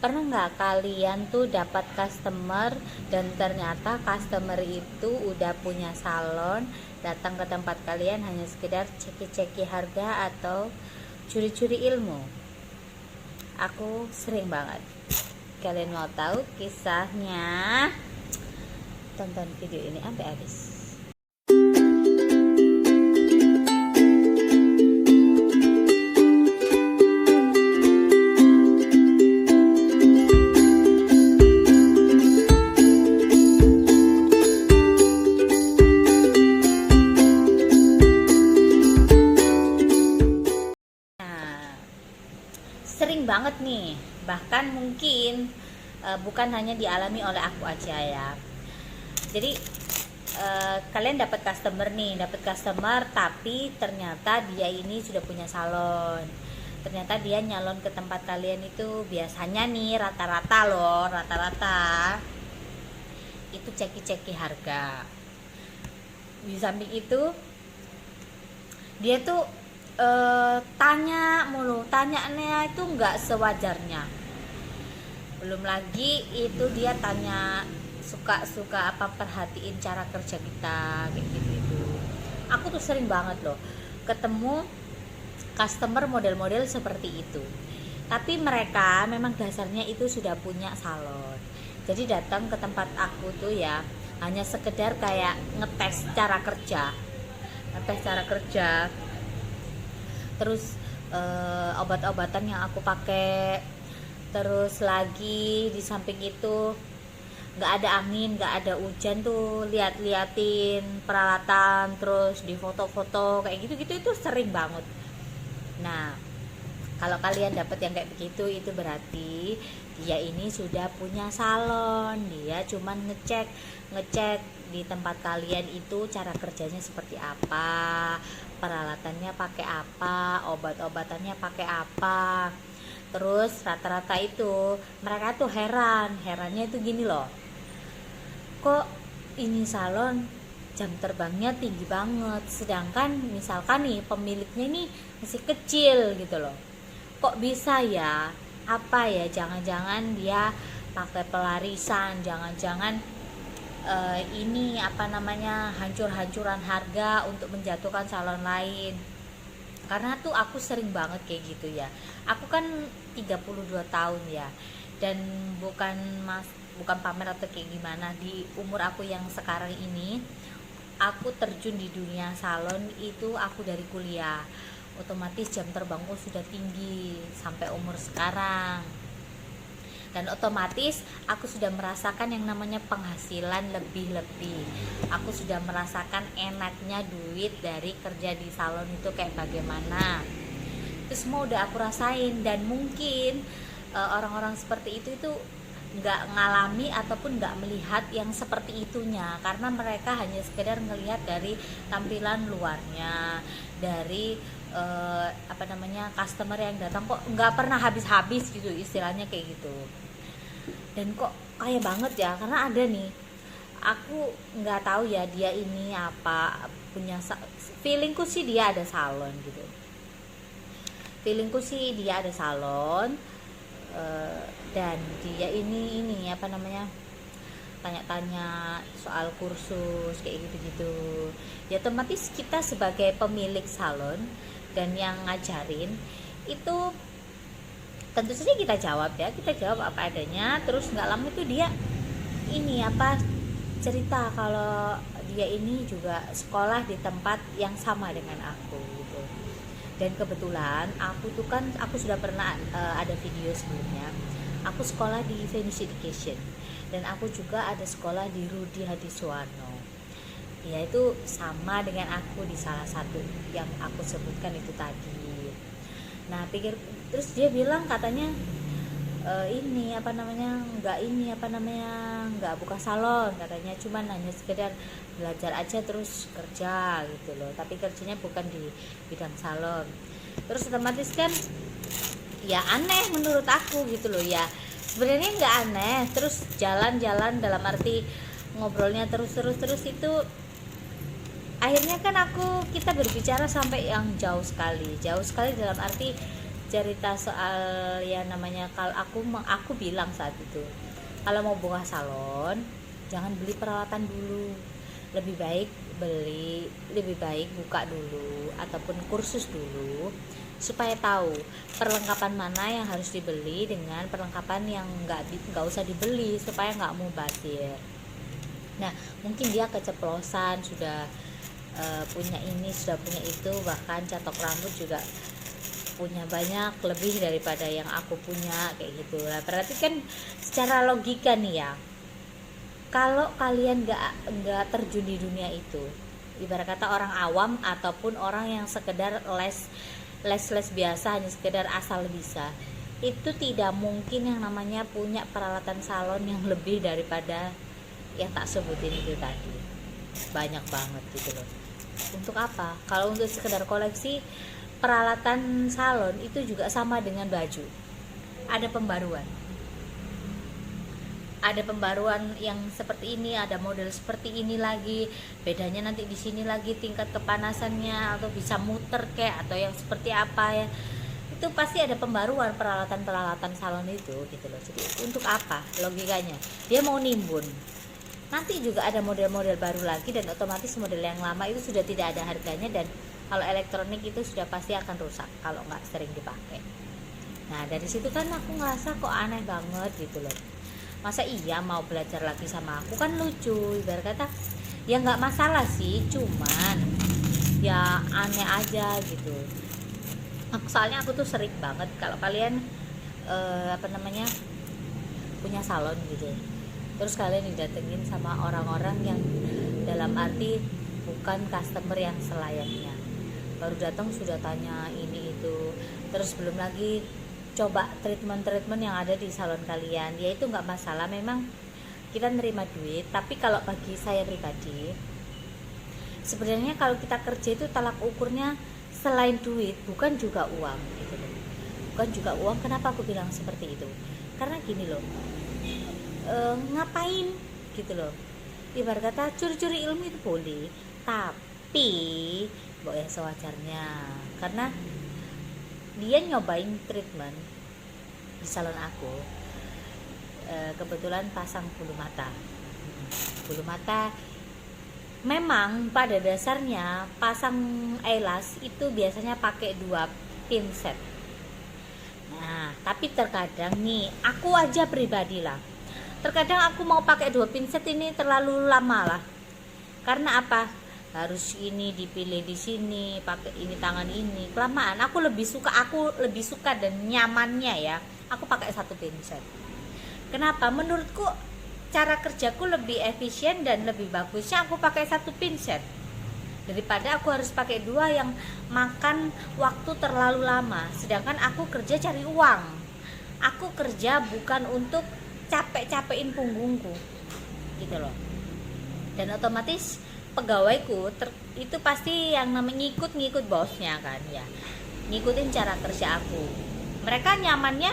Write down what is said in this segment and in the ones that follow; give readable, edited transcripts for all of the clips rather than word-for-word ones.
Pernah nggak kalian tuh dapat customer dan ternyata customer itu udah punya salon, datang ke tempat kalian hanya sekedar ceki-ceki harga atau curi-curi ilmu? Aku sering banget. Kalian mau tahu kisahnya? Tonton video ini sampai habis. Nah, sering banget nih, bahkan mungkin bukan hanya dialami oleh aku aja ya. Jadi kalian dapat customer tapi ternyata dia ini sudah punya salon. Ternyata dia nyalon ke tempat kalian itu biasanya nih rata-rata itu ceki-ceki harga. Di samping itu dia tuh tanya mulu, tanyaannya itu nggak sewajarnya. Belum lagi itu dia tanya suka apa, perhatiin cara kerja kita kayak gitu. Aku tuh sering banget loh ketemu customer model-model seperti itu, tapi mereka memang dasarnya itu sudah punya salon. Jadi datang ke tempat aku tuh ya hanya sekedar kayak ngetes cara kerja, terus obat-obatan yang aku pakai. Terus lagi di samping itu nggak ada angin, nggak ada hujan tuh liatin peralatan, terus di foto-foto kayak gitu itu sering banget. Nah, kalau kalian dapat yang kayak begitu, itu berarti dia ini sudah punya salon. Dia cuman ngecek di tempat kalian itu cara kerjanya seperti apa, peralatannya pakai apa, obat-obatannya pakai apa. Terus rata-rata itu mereka tuh herannya itu gini loh, kok ini salon jam terbangnya tinggi banget, sedangkan misalkan nih pemiliknya nih masih kecil gitu loh. Kok bisa ya? Apa ya, jangan-jangan dia pakai pelarisan, jangan-jangan ini apa namanya, hancur-hancuran harga untuk menjatuhkan salon lain. Karena tuh aku sering banget kayak gitu ya. Aku kan 32 tahun ya, dan bukan pamer atau kayak gimana. Di umur aku yang sekarang ini, aku terjun di dunia salon itu aku dari kuliah. Otomatis jam terbangku sudah tinggi sampai umur sekarang, dan otomatis aku sudah merasakan yang namanya penghasilan lebih-lebih. Aku sudah merasakan enaknya duit dari kerja di salon itu kayak bagaimana. Itu semua udah aku rasain, dan mungkin orang-orang seperti itu nggak ngalami ataupun nggak melihat yang seperti itunya, karena mereka hanya sekedar ngelihat dari tampilan luarnya, dari apa namanya, customer yang datang kok nggak pernah habis-habis gitu, istilahnya kayak gitu. Dan kok kaya banget ya, karena ada nih, aku nggak tahu ya dia ini apa, punya feelingku sih dia ada salon gitu. Feelingku sih dia ada salon, dan dia ini apa namanya, tanya-tanya soal kursus kayak gitu-gitu. Ya otomatis kita sebagai pemilik salon dan yang ngajarin itu tentu saja kita jawab apa adanya. Terus nggak lama itu dia ini apa, cerita kalau dia ini juga sekolah di tempat yang sama dengan aku gitu. Dan kebetulan aku sudah pernah ada video sebelumnya, aku sekolah di Venus Education, dan aku juga ada sekolah di Rudi Hadisuwarno. Ya itu sama dengan aku di salah satu yang aku sebutkan itu tadi. Nah terus dia bilang katanya ini apa namanya, nggak buka salon katanya, cuman hanya sekedar belajar aja terus kerja gitu loh, tapi kerjanya bukan di bidang salon. Terus otomatis kan ya aneh menurut aku gitu loh ya. Sebenarnya nggak aneh, terus jalan-jalan dalam arti ngobrolnya terus itu akhirnya kan kita berbicara sampai yang jauh sekali dalam arti cerita soal yang namanya, kalau aku bilang saat itu, kalau mau buka salon jangan beli peralatan dulu, lebih baik buka dulu ataupun kursus dulu supaya tahu perlengkapan mana yang harus dibeli dengan perlengkapan yang nggak usah dibeli supaya nggak mubazir. Nah, mungkin dia keceplosan sudah punya ini, sudah punya itu, bahkan catok rambut juga punya banyak lebih daripada yang aku punya kayak gitu lah. Berarti kan secara logika nih ya, kalau kalian nggak terjun di dunia itu, ibarat kata orang awam ataupun orang yang sekedar les biasa, hanya sekedar asal bisa, itu tidak mungkin yang namanya punya peralatan salon yang lebih daripada yang tak sebutin itu tadi. Banyak banget gitu loh. Untuk apa? Kalau untuk sekedar koleksi peralatan salon itu juga sama dengan baju, ada pembaruan yang seperti ini, ada model seperti ini lagi, bedanya nanti di sini lagi tingkat kepanasannya, atau bisa muter kayak, atau yang seperti apa ya, itu pasti ada pembaruan peralatan salon itu gitu loh. Jadi untuk apa logikanya? Dia mau nimbun, nanti juga ada model-model baru lagi, dan otomatis model yang lama itu sudah tidak ada harganya, dan kalau elektronik itu sudah pasti akan rusak kalau nggak sering dipakai. Nah dari situ kan aku ngerasa kok aneh banget gitu loh. Masa iya mau belajar lagi sama aku, kan lucu. Ibarat kata ya nggak masalah sih, cuman ya aneh aja gitu. Soalnya aku tuh sering banget kalau kalian punya salon gitu, terus kalian didatengin sama orang-orang yang dalam arti bukan customer yang selayaknya, baru datang sudah tanya ini itu, terus belum lagi coba treatment yang ada di salon kalian. Ya itu nggak masalah, memang kita nerima duit, tapi kalau bagi saya pribadi sebenarnya kalau kita kerja itu tolak ukurnya selain duit bukan juga uang gitu loh. Bukan juga uang. Kenapa aku bilang seperti itu? Karena gini loh, ngapain gitu loh, ibarat kata curi-curi ilmu itu boleh, tapi boleh sewajarnya. Karena dia nyobain treatment di salon aku, kebetulan pasang bulu mata. Memang pada dasarnya pasang eyelash itu biasanya pakai 2 pinset. Nah tapi terkadang nih, aku aja pribadi lah, terkadang aku mau pakai 2 pinset ini terlalu lama lah. Karena apa? Harus ini dipilih di sini, pakai ini tangan ini, kelamaan. Aku lebih suka dan nyamannya ya, aku pakai 1 pinset. Kenapa? Menurutku cara kerjaku lebih efisien dan lebih bagusnya aku pakai 1 pinset daripada aku harus pakai 2 yang makan waktu terlalu lama. Sedangkan aku kerja cari uang, aku kerja bukan untuk capek-capekin punggungku gitu loh. Dan otomatis pegawaiku itu pasti yang namanya ngikut bosnya kan ya, ngikutin cara kerja aku. Mereka nyamannya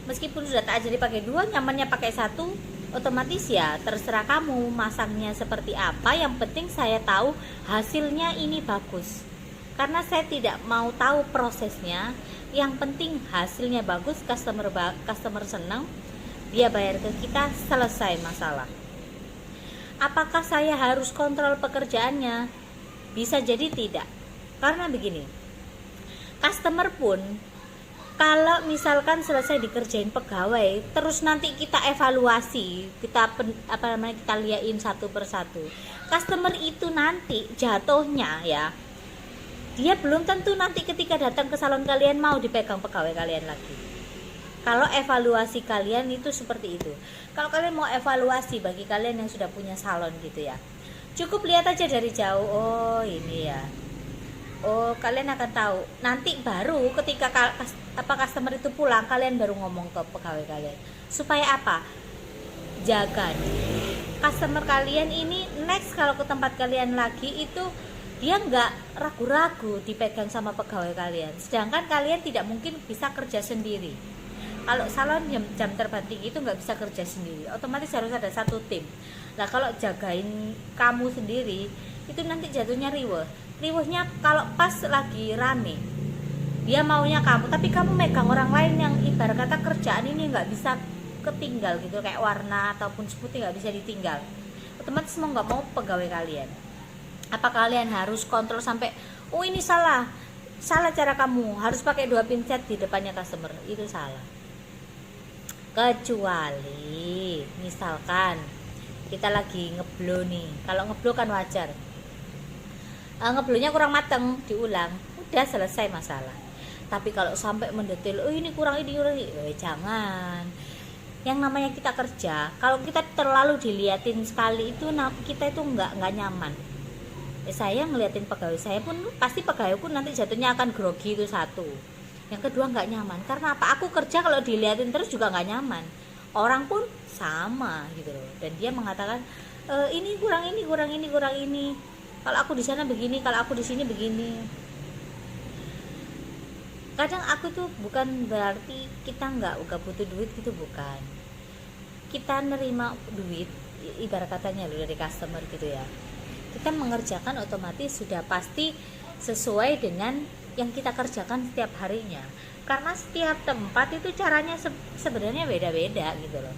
meskipun sudah tak ajari pakai 2, nyamannya pakai 1. Otomatis ya terserah kamu masangnya seperti apa, yang penting saya tahu hasilnya ini bagus. Karena saya tidak mau tahu prosesnya, yang penting hasilnya bagus, customer senang, dia bayar ke kita, selesai masalah. Apakah saya harus kontrol pekerjaannya? Bisa jadi tidak. Karena begini, customer pun kalau misalkan selesai dikerjain pegawai, terus nanti kita evaluasi, kita liatin satu persatu, customer itu nanti jatuhnya ya, dia belum tentu nanti ketika datang ke salon kalian mau dipegang pegawai kalian lagi. Kalau evaluasi kalian itu seperti itu. Kalau kalian mau evaluasi bagi kalian yang sudah punya salon gitu ya, cukup lihat aja dari jauh, oh ini ya, oh kalian akan tahu. Nanti baru ketika customer itu pulang, kalian baru ngomong ke pegawai kalian. Supaya apa? Jaga nih, customer kalian ini next kalau ke tempat kalian lagi itu dia nggak ragu-ragu dipegang sama pegawai kalian. Sedangkan kalian tidak mungkin bisa kerja sendiri. Kalau salon jam terbang tinggi itu nggak bisa kerja sendiri, otomatis harus ada 1 tim. Nah kalau jagain kamu sendiri itu nanti jatuhnya riwehnya kalau pas lagi rame. dia maunya kamu, tapi kamu megang orang lain yang ibarat kata kerjaan ini nggak bisa ketinggal gitu, kayak warna ataupun smoothie nggak bisa ditinggal, otomatis mau nggak mau pegawai kalian, apa kalian harus kontrol sampai oh ini salah cara kamu harus pakai 2 pinset di depannya customer, itu salah. Kecuali misalkan kita lagi ngeblow nih, kalau ngeblow kan wajar, ngeblownya kurang mateng diulang, udah selesai masalah. Tapi kalau sampai mendetail, oh ini kurang ini jangan. Yang namanya kita kerja, kalau kita terlalu diliatin sekali itu kita itu nggak nyaman. Saya ngeliatin pegawai saya pun pasti pegawaiku nanti jatuhnya akan grogi, itu satu. Yang kedua nggak nyaman, karena apa? Aku kerja kalau diliatin terus juga nggak nyaman. Orang pun sama gitu loh. Dan dia mengatakan ini kurang ini, kurang ini, kurang ini. Kalau aku di sana begini, kalau aku di sini begini. Kadang aku tuh bukan berarti kita nggak butuh duit gitu, bukan. Kita nerima duit ibarat katanya loh dari customer gitu ya, kita mengerjakan otomatis sudah pasti sesuai dengan yang kita kerjakan setiap harinya, karena setiap tempat itu caranya sebenarnya beda-beda gitu loh,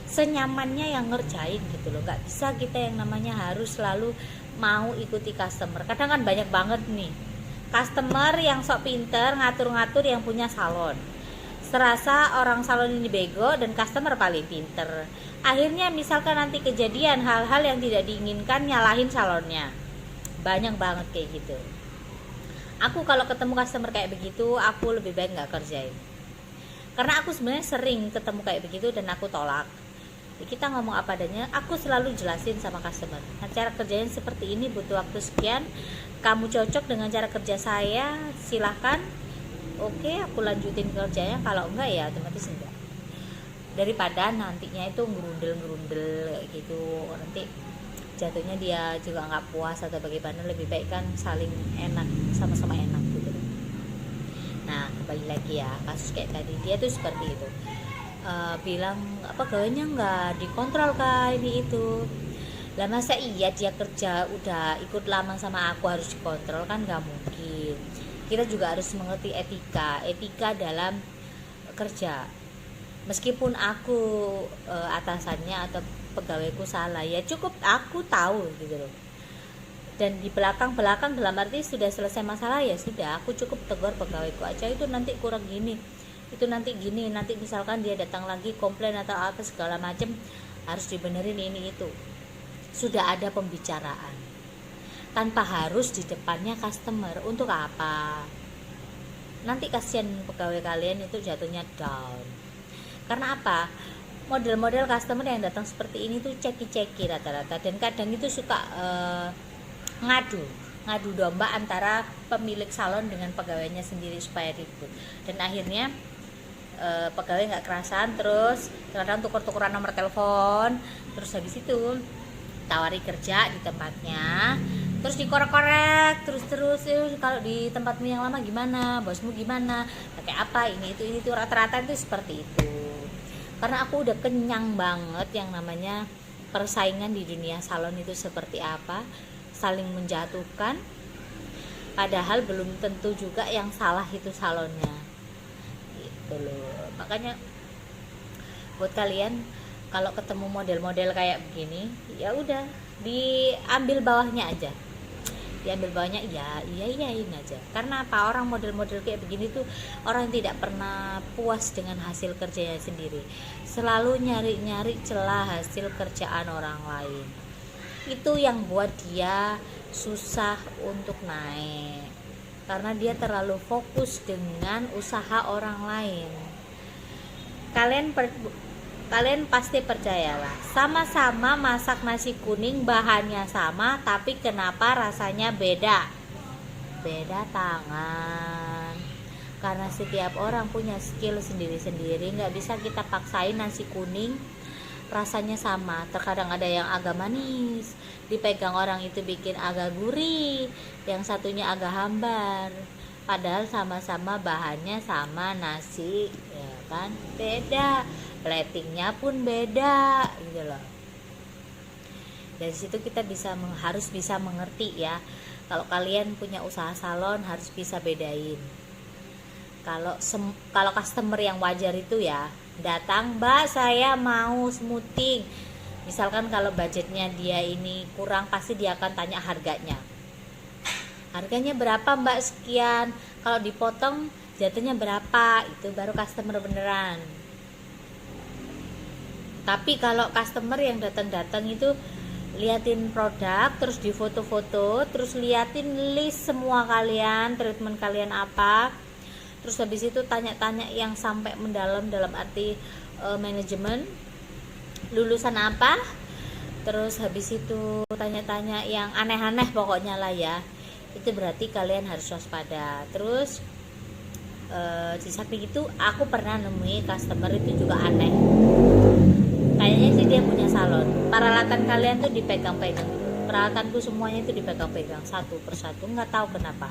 senyamannya yang ngerjain gitu loh. Nggak bisa kita yang namanya harus selalu mau ikuti customer. Kadang kan banyak banget nih customer yang sok pinter ngatur-ngatur yang punya salon, serasa orang salon ini bego dan customer paling pinter. Akhirnya misalkan nanti kejadian hal-hal yang tidak diinginkan, nyalahin salonnya. Banyak banget kayak gitu. Aku kalau ketemu customer kayak begitu, aku lebih baik nggak kerjain, karena aku sebenarnya sering ketemu kayak begitu dan aku tolak. Kita ngomong apa adanya, aku selalu jelasin sama customer, nah, cara kerjanya seperti ini, butuh waktu sekian, kamu cocok dengan cara kerja saya, silahkan, oke aku lanjutin kerjanya, kalau enggak ya otomatis enggak. Daripada nantinya itu ngerundel gitu, nanti jatuhnya dia juga nggak puas atau bagaimana, lebih baik kan saling enak, sama-sama enak gitu. Nah kembali lagi ya, kasus kayak tadi, dia tuh seperti itu, bilang apa gawainya nggak dikontrol kah ini itu. Lah masa iya dia kerja udah ikut lama sama aku harus dikontrol, kan nggak mungkin. Kita juga harus mengerti etika dalam kerja. Meskipun aku atasannya atau pegawaiku salah, ya cukup aku tahu gitu loh. Dan di belakang dalam arti sudah selesai masalah, ya sudah aku cukup tegur pegawaiku aja, itu nanti kurang gini, itu nanti gini, nanti misalkan dia datang lagi komplain atau apa segala macam, harus dibenerin ini itu. Sudah ada pembicaraan tanpa harus di depannya customer. Untuk apa? Nanti kasihan pegawai kalian itu jatuhnya down. Karena apa? Model-model customer yang datang seperti ini tuh ceki-ceki rata-rata, dan kadang itu suka ngadu domba antara pemilik salon dengan pegawainya sendiri supaya ribut, dan akhirnya pegawai nggak kerasan, terus kadang tuker-tukeran nomor telepon, terus habis itu tawari kerja di tempatnya, terus dikorek-korek terus kalau di tempatmu yang lama gimana, bosmu gimana, pakai apa, ini itu rata-rata itu seperti itu. Karena aku udah kenyang banget yang namanya persaingan di dunia salon itu seperti apa, saling menjatuhkan, padahal belum tentu juga yang salah itu salonnya gitu loh. Makanya buat kalian kalau ketemu model-model kayak begini, ya udah diambil bawahnya aja, iyain aja. Karena apa? Orang model-model kayak begini tuh orang yang tidak pernah puas dengan hasil kerjanya sendiri, selalu nyari celah hasil kerjaan orang lain. Itu yang buat dia susah untuk naik, karena dia terlalu fokus dengan usaha orang lain. Kalian pasti percayalah, sama-sama masak nasi kuning, bahannya sama, tapi kenapa rasanya beda tangan. Karena setiap orang punya skill sendiri-sendiri, nggak bisa kita paksain nasi kuning rasanya sama. Terkadang ada yang agak manis, dipegang orang itu bikin agak gurih, yang satunya agak hambar, padahal sama-sama bahannya sama, nasi ya kan, beda, platingnya pun beda gitu loh. Dari situ kita harus bisa mengerti ya, kalau kalian punya usaha salon harus bisa bedain Kalau customer yang wajar itu ya datang, Mbak saya mau smoothing, misalkan kalau budgetnya dia ini kurang, pasti dia akan tanya harganya berapa Mbak, sekian, kalau dipotong jatuhnya berapa, itu baru customer beneran. Tapi kalau customer yang datang itu liatin produk, terus di foto-foto, terus liatin list semua kalian, treatment kalian apa, terus habis itu tanya-tanya yang sampai mendalam, dalam arti manajemen, lulusan apa, terus habis itu tanya-tanya yang aneh-aneh pokoknya lah ya, itu berarti kalian harus waspada. Terus di samping itu aku pernah nemui customer itu juga aneh, kayaknya sih dia punya salon, peralatan kalian tuh dipegang-pegang gitu. Peralatanku semuanya itu dipegang-pegang satu persatu, nggak tahu kenapa.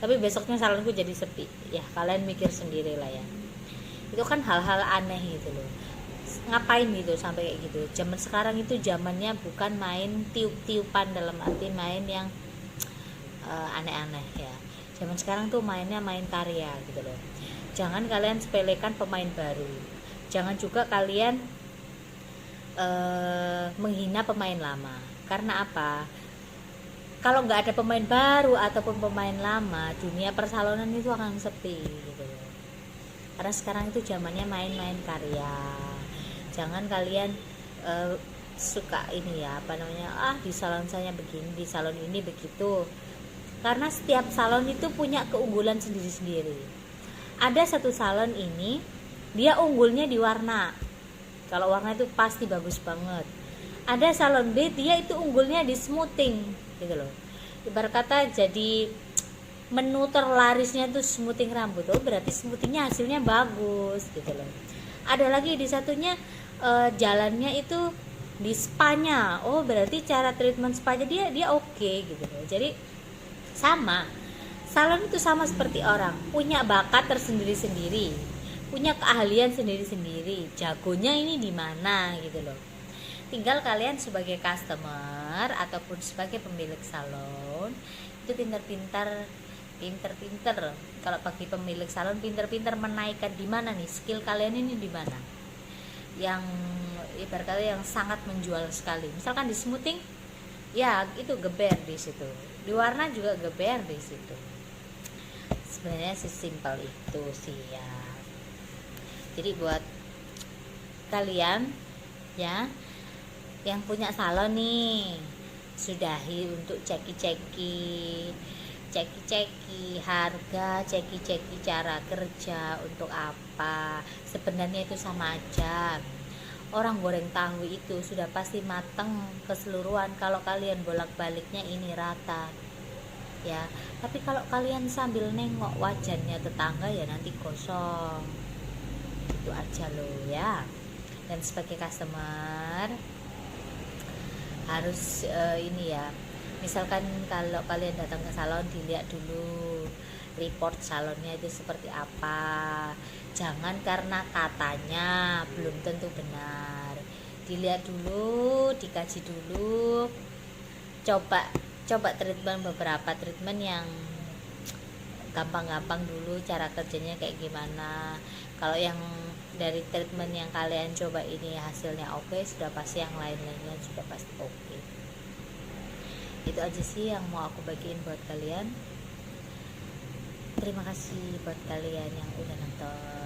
Tapi besoknya salonku jadi sepi. Ya kalian mikir sendiri lah ya. Itu kan hal-hal aneh gitu loh. Ngapain gitu sampai kayak gitu? Zaman sekarang itu zamannya bukan main tiup-tiupan, dalam arti main yang aneh-aneh ya. Zaman sekarang tuh mainnya main karya gitu loh. Jangan kalian sepelekan pemain baru. Jangan juga kalian menghina pemain lama. Karena apa? Kalau nggak ada pemain baru ataupun pemain lama, dunia persalonan itu akan sepi gitu loh. Karena sekarang itu zamannya main-main karya. Jangan kalian suka ini ya, apa namanya, di salon saya begini, di salon ini begitu. Karena setiap salon itu punya keunggulan sendiri-sendiri. Ada satu salon ini dia unggulnya di warna. Kalau warna itu pasti bagus banget. Ada salon B, dia itu unggulnya di smoothing gitu loh. Ibarat kata jadi menu terlarisnya itu smoothing rambut. Oh, berarti smoothingnya hasilnya bagus gitu loh. Ada lagi di satunya jalannya itu di spanya. Oh, berarti cara treatment spanya dia oke gitu loh. Jadi sama. Salon itu sama seperti orang, punya bakat tersendiri-sendiri, punya keahlian sendiri-sendiri, jagonya ini di mana gitu loh. Tinggal kalian sebagai customer ataupun sebagai pemilik salon itu pintar-pintar. Kalau bagi pemilik salon pintar-pintar menaikkan di mana nih skill kalian ini, di mana yang ibarat kata yang sangat menjual sekali. Misalkan di smoothing, ya itu geber di situ. Di warna juga geber di situ. Sebenarnya sesimpel itu sih ya. Jadi buat kalian ya yang punya salon nih, sudahi untuk ceki-ceki harga, ceki-ceki cara kerja, untuk apa. Sebenarnya itu sama aja. Orang goreng tahu itu sudah pasti mateng keseluruhan kalau kalian bolak-baliknya ini rata ya. Tapi kalau kalian sambil nengok wajannya tetangga, ya nanti kosong. Itu aja loh ya. Dan sebagai customer harus ini ya, misalkan kalau kalian datang ke salon, dilihat dulu report salonnya itu seperti apa. Jangan karena katanya belum tentu benar. Dilihat dulu, dikaji dulu, coba treatment, beberapa treatment yang gampang-gampang dulu, cara kerjanya kayak gimana. Kalau yang dari treatment yang kalian coba ini hasilnya oke, sudah pasti yang lain-lainnya sudah pasti oke. Itu aja sih yang mau aku bagiin buat kalian. Terima kasih buat kalian yang udah nonton.